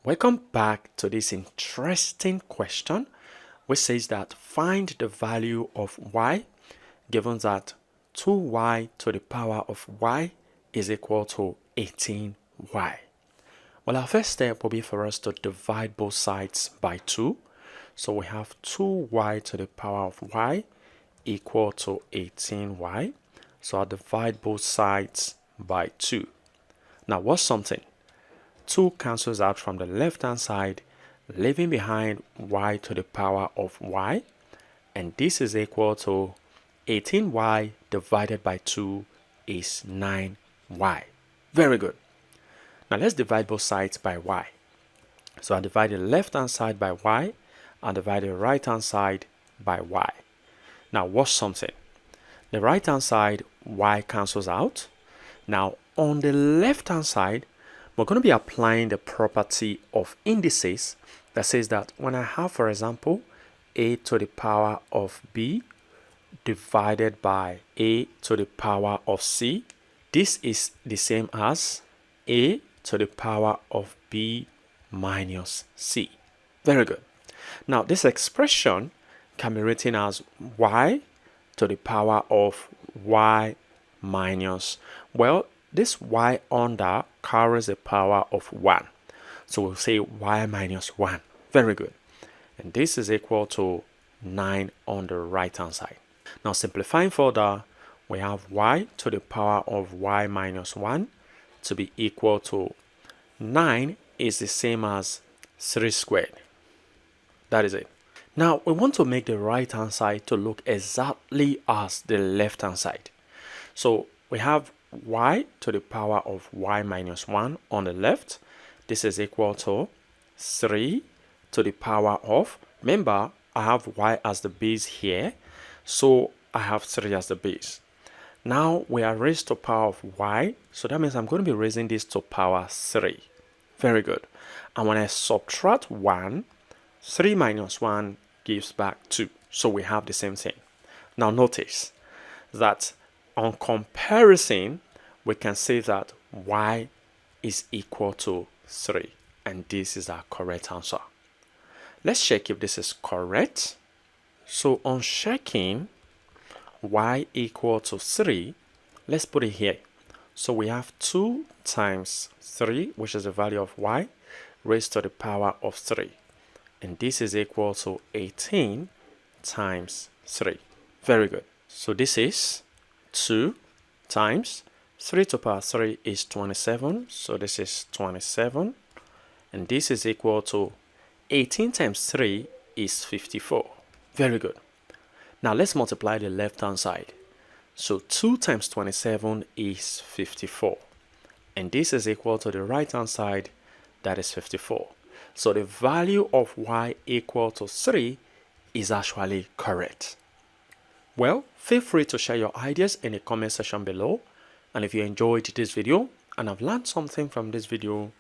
Welcome back to this interesting question, which says that find the value of y given that 2y to the power of y is equal to 18y. Well, our first step will be for us to divide both sides by 2. So we have 2y to the power of y equal to 18y. So I'll divide both sides by 2. Now, what's something? 2 cancels out from the left-hand side, leaving behind y to the power of y. And this is equal to 18y divided by 2 is 9y. Very good. Now, let's divide both sides by y. So I divide the left-hand side by y and divide the right-hand side by y. Now, what's something? The right-hand side, y cancels out. Now, on the left-hand side, we're going to be applying the property of indices that says that when I have, for example, a to the power of b divided by a to the power of c, this is the same as a to the power of b minus c. Very good. Now, this expression can be written as y to the power of y minus, well, this y under carries a power of 1. So we'll say y minus 1. Very good. And this is equal to 9 on the right-hand side. Now, simplifying further, we have y to the power of y minus 1 to be equal to 9 is the same as 3 squared. That is it. Now, we want to make the right-hand side to look exactly as the left-hand side. So we have y to the power of y minus 1 on the left. This is equal to 3 to the power of, remember, I have y as the base here, so I have 3 as the base. Now we are raised to power of y, so that means I'm going to be raising this to power 3. Very good. And when I subtract 1, 3 minus 1 gives back 2. So we have the same thing. Now notice that on comparison, we can say that y is equal to 3. And this is our correct answer. Let's check if this is correct. So on checking y equal to 3, let's put it here. So we have 2 times 3, which is the value of y, raised to the power of 3. And this is equal to 18 times 3. Very good. So this is 2 times 3 to the power 3 is 27. So this is 27. And this is equal to 18 times 3 is 54. Very good. Now let's multiply the left-hand side. So 2 times 27 is 54. And this is equal to the right-hand side, that is 54. So the value of y equal to 3 is actually correct. Well, feel free to share your ideas in the comment section below. And if you enjoyed this video and have learned something from this video,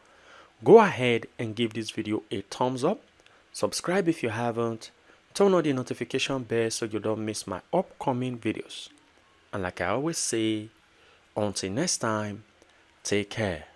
go ahead and give this video a thumbs up. Subscribe if you haven't. Turn on the notification bell so you don't miss my upcoming videos. And like I always say, until next time, take care.